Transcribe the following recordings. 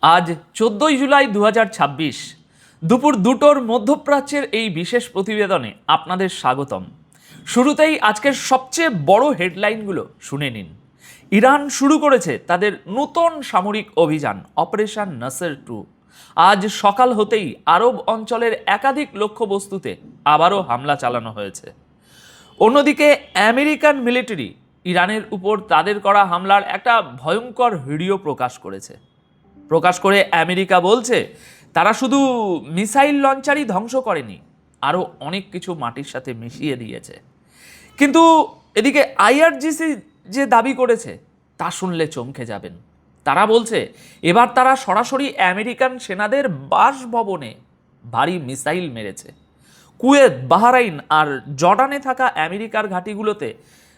আজ 14ই জুলাই 2026 দুপুর 2টোর মধ্যপ্রাচ্যের এই বিশেষ প্রতিবেদনে আপনাদের স্বাগতম। শুরুতেই আজকের সবচেয়ে বড় হেডলাইনগুলো শুনে নিন। ইরান শুরু করেছে তাদের নতুন সামরিক অভিযান অপারেশন নাসের 2। আজ সকাল হতেই আরব অঞ্চলের একাধিক লক্ষ্যবস্তুতে আবারও হামলা চালানো হয়েছে। অন্যদিকে আমেরিকান মিলিটারি ইরানের উপর তাদের করা হামলার একটা ভয়ঙ্কর ভিডিও প্রকাশ করে আমেরিকা বলছে তারা শুধু মিসাইল লঞ্চারই ধ্বংস করেনি, আরও অনেক কিছু মাটির সাথে মিশিয়ে দিয়েছে। কিন্তু এদিকে আইআরজিসি যে দাবি করেছে তা শুনলে চমকে যাবেন। তারা বলছে এবার তারা সরাসরি আমেরিকান সেনাদের বাসভবনে ভারী মিসাইল মেরেছে। কুয়েত, বাহরাইন আর জর্ডানে থাকা আমেরিকার ঘাঁটিগুলোতে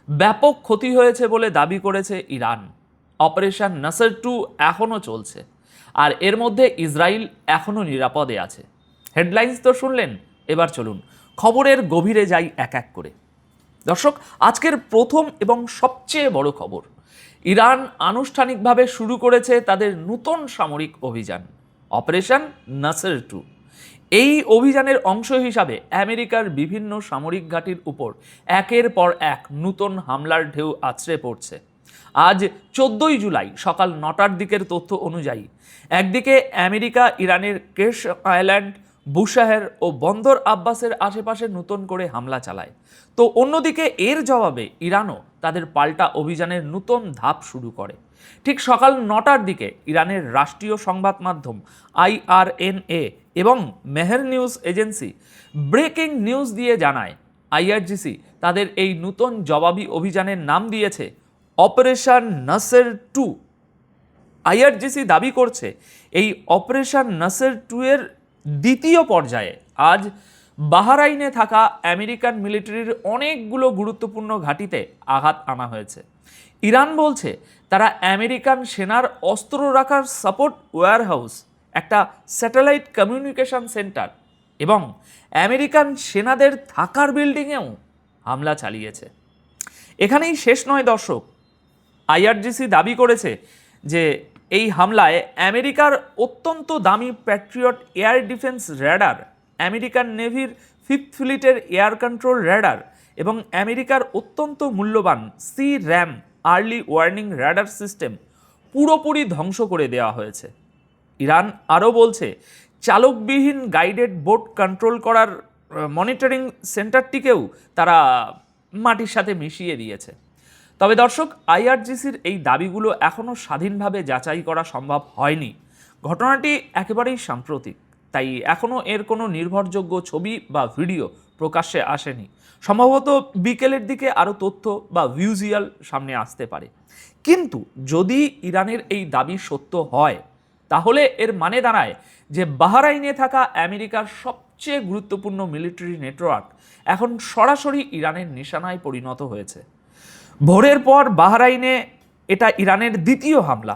ব্যাপক ক্ষতি হয়েছে বলে দাবি করেছে ইরান। অপারেশন নাসের 2 এখনও চলছে, আর এর মধ্যে ইসরায়েল এখনও নিরাপদে আছে। হেডলাইন্স তো শুনলেন, এবার চলুন খবরের গভীরে যাই এক এক করে। দর্শক, আজকের প্রথম এবং সবচেয়ে বড় খবর, ইরান আনুষ্ঠানিকভাবে শুরু করেছে তাদের নতুন সামরিক অভিযান অপারেশন নাসের 2। এই অভিযানের অংশ হিসাবে আমেরিকার বিভিন্ন সামরিক ঘাঁটির উপর একের পর এক নতুন হামলার ঢেউ আছড়ে পড়ছে। আজ 14ই জুলাই সকাল 9টার দিকের তথ্য অনুযায়ী একদিকে আমেরিকা ইরানের কেশ আইল্যান্ড, বুশাহের ও বন্দর আব্বাসের আশেপাশে নতুন করে হামলা চালায়, তো অন্যদিকে এর জবাবে ইরানও তাদের পাল্টা অভিযানের নতুন ধাপ শুরু করে। ঠিক সকাল 9টার দিকে ইরানের রাষ্ট্রীয় সংবাদ মাধ্যম IRNA এবং Meher news agency breaking news দিয়ে জানায় আইআরজিসি তাদের এই নতুন জবাবি অভিযানের নাম দিয়েছে অপারেশন নাসের 2। আইআরজিসি দাবি করছে এই অপারেশন নাসের 2 এর দ্বিতীয় পর্যায়ে আজ বাহরাইনে থাকা আমেরিকান মিলিটারির অনেকগুলো গুরুত্বপূর্ণ ঘাঁটিতে আঘাত আনা হয়েছে। ইরান বলছে তারা আমেরিকান সেনার অস্ত্র রাখার সাপোর্ট ওয়্যারহাউস, একটা স্যাটেলাইট কমিউনিকেশন সেন্টার এবং আমেরিকান সেনাদের থাকার বিল্ডিংয়েও হামলা চালিয়েছে। এখানেই শেষ নয় দর্শক, আইআরজিসি দাবি করেছে যে এই হামলায় আমেরিকার অত্যন্ত দামি Patriot air defence radar, American নেভির 5th ফ্লিটের এয়ার কন্ট্রোল র্যাডার এবং আমেরিকার অত্যন্ত মূল্যবান C-RAM early warning radar system পুরোপুরি ধ্বংস করে দেওয়া হয়েছে। ইরান আরও বলছে চালকবিহীন গাইডেড বোট কন্ট্রোল করার মনিটরিং সেন্টারটিকেও তারা মাটির সাথে মিশিয়ে দিয়েছে। তবে দর্শক, আইআরজিসির এই দাবিগুলো এখনও স্বাধীনভাবে যাচাই করা সম্ভব হয়নি। ঘটনাটি একেবারেই সাম্প্রতিক, তাই এখনও এর কোনো নির্ভরযোগ্য ছবি বা ভিডিও প্রকাশ্যে আসেনি। সম্ভবত বিকেলের দিকে আরও তথ্য বা ভিজুয়াল সামনে আসতে পারে। কিন্তু যদি ইরানের এই দাবি সত্য হয়, তাহলে এর মানে দাঁড়ায় যে বাহরাইনে থাকা আমেরিকার সবচেয়ে গুরুত্বপূর্ণ মিলিটারি নেটওয়ার্ক এখন সরাসরি ইরানের নিশানায় পরিণত হয়েছে। ভোরের পর বাহরাইনে এটা ইরানের দ্বিতীয় হামলা।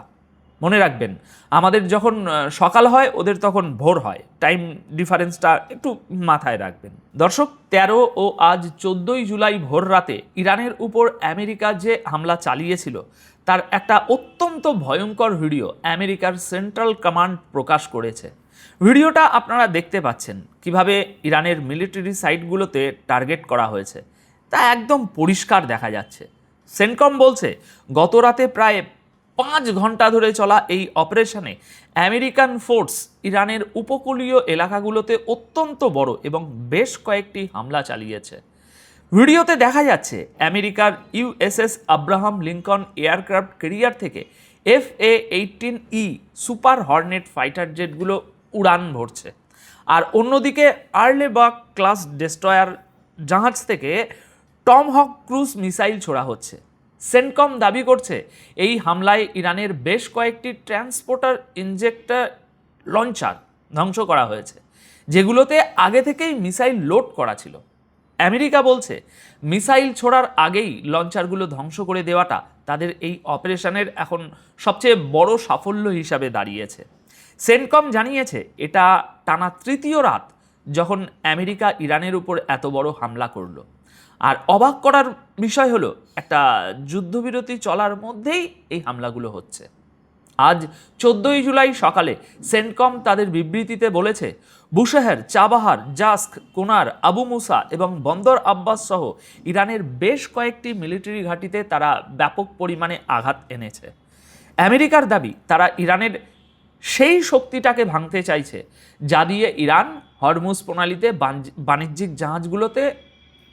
মনে রাখবেন, আমাদের যখন সকাল হয় ওদের তখন ভোর হয়, টাইম ডিফারেন্সটা একটু মাথায় রাখবেন। দর্শক, 13 ও আজ 14ই জুলাই ভোর রাতে ইরানের উপর আমেরিকা যে হামলা চালিয়েছিল তার একটা অত্যন্ত ভয়ঙ্কর ভিডিও আমেরিকার সেন্ট্রাল কমান্ড প্রকাশ করেছে। ভিডিওটা আপনারা দেখতে পাচ্ছেন কিভাবে ইরানের মিলিটারি সাইটগুলোতে টার্গেট করা হয়েছে, তা একদম পরিষ্কার দেখা যাচ্ছে। সেন্টকম বলছে গত রাতে প্রায় 5 ঘন্টা ধরে চলা এই অপারেশনে আমেরিকান ফোর্স ইরানের উপকূলীয় এলাকাগুলোতে অত্যন্ত বড় এবং বেশ কয়েকটি হামলা চালিয়েছে। ভিডিওতে দেখা যাচ্ছে আমেরিকার USS Abraham Lincoln aircraft carrier থেকে FA-18E সুপার হর্নেট ফাইটার জেটগুলো উড়ান ভরছে, আর অন্যদিকে আর্লেবাগ ক্লাস ডেস্ট্রয়ার জাহাজ থেকে টমহক ক্রুজ মিসাইল ছোড়া হচ্ছে। সেন্টকম দাবি করছে এই হামলায় ইরানের বেশ কয়েকটি ট্রান্সপোর্টার ইনজেক্টর লঞ্চার ধ্বংস করা হয়েছে, যেগুলোতে আগে থেকেই মিসাইল লোড করা ছিল। আমেরিকা বলছে মিসাইল ছোড়ার আগেই লঞ্চারগুলো ধ্বংস করে দেওয়াটা তাদের এই অপারেশনের এখন সবচেয়ে বড় সাফল্য হিসাবে দাঁড়িয়েছে। সেন্টকম জানিয়েছে এটা টানা তৃতীয় রাত যখন আমেরিকা ইরানের উপর এত বড় হামলা করলো। আর অবাক করার বিষয় হলো একটা যুদ্ধবিরতি চলার মধ্যেই এই হামলাগুলো হচ্ছে। আজ 14ই জুলাই সকালে সেন্টকম তাদের বিবৃতিতে বলেছে, বুশেহর, চাবাহার, জাস্ক, কোনার, আবু মুসা এবং বন্দর আব্বাস সহ ইরানের বেশ কয়েকটি মিলিটারি ঘাঁটিতে তারা ব্যাপক পরিমাণে আঘাত এনেছে। আমেরিকার দাবি, তারা ইরানের সেই শক্তিটাকে ভাঙতে চাইছে যা দিয়ে ইরান হরমুজ প্রণালীতে বাণিজ্যিক জাহাজগুলোতে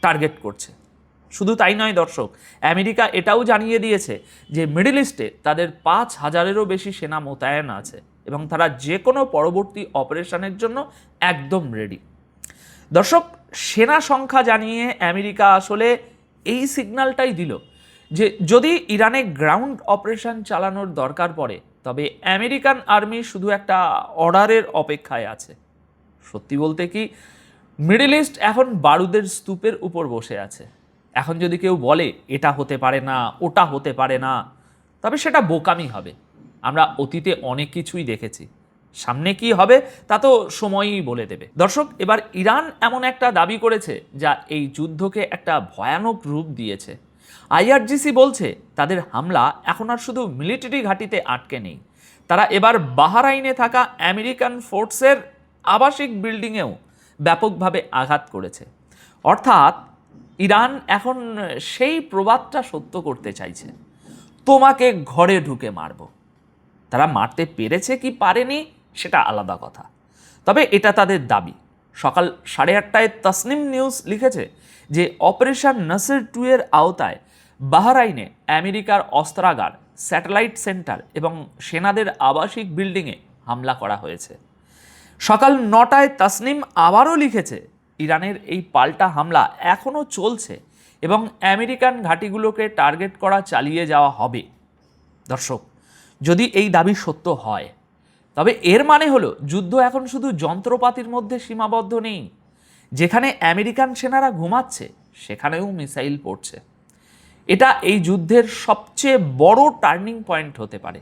টার্গেট করছে। শুধু তাই নয় দর্শক, আমেরিকা এটাও জানিয়ে দিয়েছে যে মিডল ইস্টে তাদের 5,000-এরও বেশি সেনা মোতায়েন আছে এবং তারা যে কোনো পরবর্তী অপারেশনের জন্য একদম রেডি। দর্শক, সেনা সংখ্যা জানিয়ে আমেরিকা আসলে এই সিগন্যালটাই দিল যে যদি ইরানে গ্রাউন্ড অপারেশন চালানোর দরকার পড়ে তবে আমেরিকান আর্মি শুধু একটা অর্ডারের অপেক্ষায় আছে। সত্যি বলতে কি, মিডল ইস্ট এখন বারুদের স্তূপের উপর বসে আছে। এখন যদি কেউ বলে এটা হতে পারে না, ওটা হতে পারে না, তবে সেটা বোকামি হবে। আমরা অতীতে অনেক কিছুই দেখেছি, সামনে কি হবে তা তো সময়ই বলে দেবে। দর্শক, এবার ইরান এমন একটা দাবি করেছে যা এই যুদ্ধকে একটা ভয়ানক রূপ দিয়েছে। আইআরজিসি বলছে তাদের হামলা এখন আর শুধু মিলিটারি ঘাঁটিতে আটকে নেই, তারা এবার বাহরাইনে থাকা আমেরিকান ফোর্সের আবাসিক বিল্ডিংয়েও ব্যাপকভাবে আঘাত করেছে। অর্থাৎ ইরান এখন সেই প্রবাদটা সত্য করতে চাইছে, তোমাকে ঘরে ঢুকে মারব। তারা মারতে পেরেছে কি পারেনি সেটা আলাদা কথা, তবে এটা তাদের দাবি। সকাল 8:30টায় তাসনিম নিউজ লিখেছে যে অপারেশন নাসির 2 এর আওতায় বাহরাইনে আমেরিকার অস্ত্রাগার, স্যাটেলাইট সেন্টার এবং সেনাদের আবাসিক বিল্ডিংয়ে হামলা করা হয়েছে। সকাল 9টায় তাসনিম আবারও লিখেছে ইরানের এই পাল্টা হামলা এখনও চলছে এবং আমেরিকান ঘাঁটিগুলোকে টার্গেট করা চালিয়ে যাওয়া হবে। দর্শক, যদি এই দাবি সত্য হয় তবে এর মানে হলো যুদ্ধ এখন শুধু যন্ত্রপাতির মধ্যে সীমাবদ্ধ নেই। যেখানে আমেরিকান সেনারা ঘুমাচ্ছে সেখানেও মিসাইল পড়ছে। এটা এই যুদ্ধের সবচেয়ে বড় টার্নিং পয়েন্ট হতে পারে।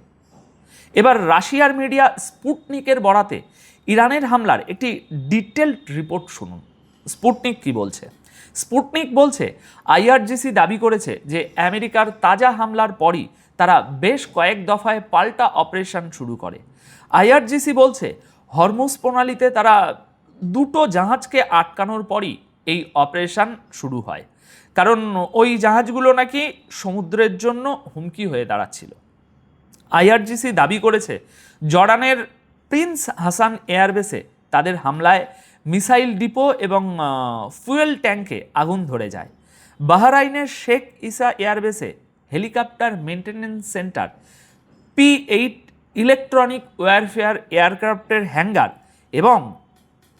এবার রাশিয়ার মিডিয়া স্পুটনিকের বরাতে ইরানের হামলার একটি ডিটেলড রিপোর্ট শুনুন। স্পুটনিক কি বলছে? স্পুটনিক বলছে আইআরজিসি দাবি করেছে যে আমেরিকার তাজা হামলার পরই তারা বেশ কয়েক দফায় পাল্টা অপারেশন শুরু করে। আইআরজিসি বলছে হরমুজ প্রণালীতে তারা 2টো জাহাজকে আটকানোর পরই এই অপারেশন শুরু হয়, কারণ ওই জাহাজগুলো নাকি সমুদ্রের জন্য হুমকি হয়ে দাঁড়াচ্ছিল। আইআরজিসি দাবি করেছে জর্ডানের প্রিন্স হাসান এয়ারবেসে তাদের হামলায় মিসাইল ডিপো এবং ফুয়েল ট্যাঙ্কে আগুন ধরে যায়। বাহরাইনের শেখ ইসা এয়ারবেসে helicopter maintenance centre, P-8 electronic warfare এয়ারক্রাফটের হ্যাঙ্গার এবং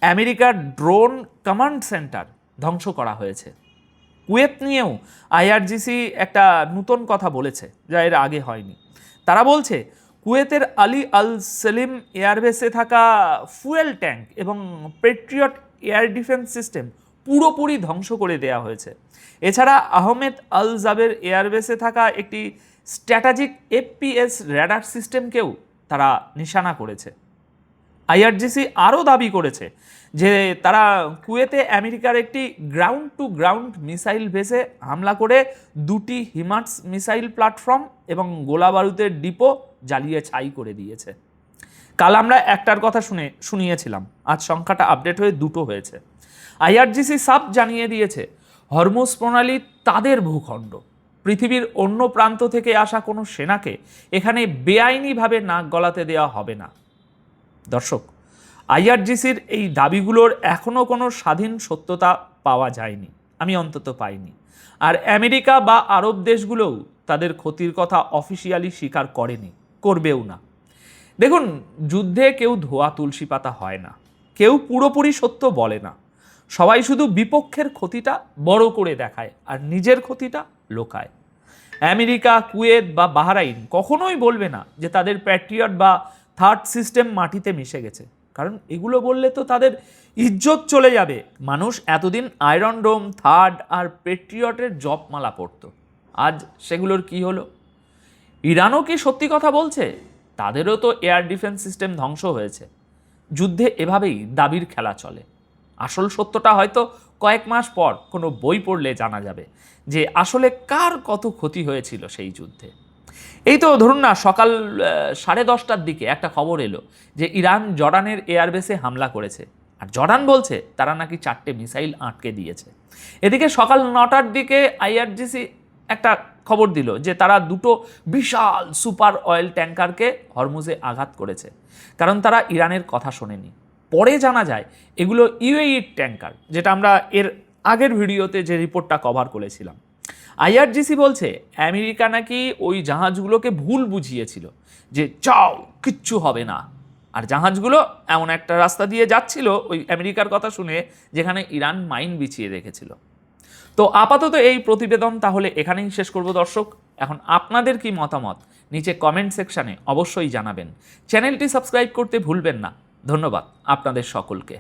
আমেরিকার ড্রোন কমান্ড সেন্টার ধ্বংস করা হয়েছে। কুয়েত নিয়েও আইআরজিসি একটা নতুন কথা বলেছে যা এর আগে হয়নি। তারা বলছে কুয়েতের আলী আল সেলিম এয়ারবেসে থাকা ফুয়েল ট্যাঙ্ক এবং পেট্রিয়ট এয়ার ডিফেন্স সিস্টেম পুরোপুরি ধ্বংস করে দেওয়া হয়েছে। এছাড়া আহমেদ আল জাবের এয়ারবেসে থাকা একটি স্ট্র্যাটেজিক FPS র্যাডার সিস্টেমকেও তারা নিশানা করেছে। আইআরজিসি আরও দাবি করেছে যে তারা কুয়েতে আমেরিকার একটি গ্রাউন্ড টু গ্রাউন্ড মিসাইল বেসে হামলা করে 2টি হিমার্স মিসাইল প্ল্যাটফর্ম এবং গোলাবারুদের ডিপো জ্বালিয়ে ছাই করে দিয়েছে। কাল আমরা একটার কথা শুনিয়েছিলাম, আজ সংখ্যাটা আপডেট হয়ে 2টো হয়েছে। আইআরজিসি সাব জানিয়ে দিয়েছে হরমুজ প্রণালী তাদের ভূখণ্ড। পৃথিবীর অন্য প্রান্ত থেকে আসা কোনো সেনাকে এখানে বেআইনিভাবে নাক গলাতে দেওয়া হবে না। দর্শক, আইআরজিসির এই দাবিগুলোর এখনও কোনো স্বাধীন সত্যতা পাওয়া যায়নি, আমি অন্তত পাইনি। আর আমেরিকা বা আরব দেশগুলোও তাদের ক্ষতির কথা অফিসিয়ালি স্বীকার করেনি, করবেও না। দেখুন, যুদ্ধে কেউ ধোয়া তুলসী পাতা হয় না, কেউ পুরোপুরি সত্য বলে না। সবাই শুধু বিপক্ষের ক্ষতিটা বড় করে দেখায় আর নিজের ক্ষতিটা লোকায়। আমেরিকা, কুয়েত বা বাহরাইন কখনোই বলবে না যে তাদের প্যাট্রিয়ট বা থার্ড সিস্টেম মাটিতে মিশে গেছে, কারণ এগুলো বললে তো তাদের ইজ্জত চলে যাবে। মানুষ এতদিন আয়রন ডোম, থার্ড আর পেট্রিয়টের জপমালা পড়তো, আজ সেগুলোর কি হলো? ইরানও কি সত্যি কথা বলছে? তাদেরও তো এয়ার ডিফেন্স সিস্টেম ধ্বংস হয়েছে। যুদ্ধে এভাবেই দাবির খেলা চলে। আসল সত্যটা হয়তো কয়েক মাস পর কোনো বই পড়লে জানা যাবে যে আসলে কার কত ক্ষতি হয়েছিল সেই যুদ্ধে। এই তো ধরুন না, সকাল 10:30টার দিকে একটা খবর এলো যে ইরান জর্ডানের এয়ারবেসে হামলা করেছে, আর জর্ডান বলছে তারা নাকি 4টে মিসাইল আটকে দিয়েছে। এদিকে সকাল 9টার দিকে আইআরজিসি একটা খবর দিল যে তারা 2টো বিশাল সুপার অয়েল ট্যাঙ্কারকে হরমুজে আঘাত করেছে, কারণ তারা ইরানের কথা শোনেনি। পরে জানা যায় এগুলো ইউএইর ট্যাঙ্কার, যেটা আমরা এর আগের ভিডিওতে যে রিপোর্টটা কভার করেছিলাম। আইআরজিসি বলছে আমেরিকা নাকি ওই জাহাজগুলোকে ভুল বুঝিয়েছিল যে চাও কিচ্ছু হবে না, আর জাহাজগুলো এমন একটা রাস্তা দিয়ে যাচ্ছিল ওই আমেরিকার কথা শুনে যেখানে ইরান মাইন বিছিয়ে রেখেছিল। তো আপাতত এই প্রতিবেদন তাহলে এখানেই শেষ করব দর্শক। এখন আপনাদের কি মতামত নিচে কমেন্ট সেকশানে অবশ্যই জানাবেন। চ্যানেলটি সাবস্ক্রাইব করতে ভুলবেন না। ধন্যবাদ আপনাদের সকলকে।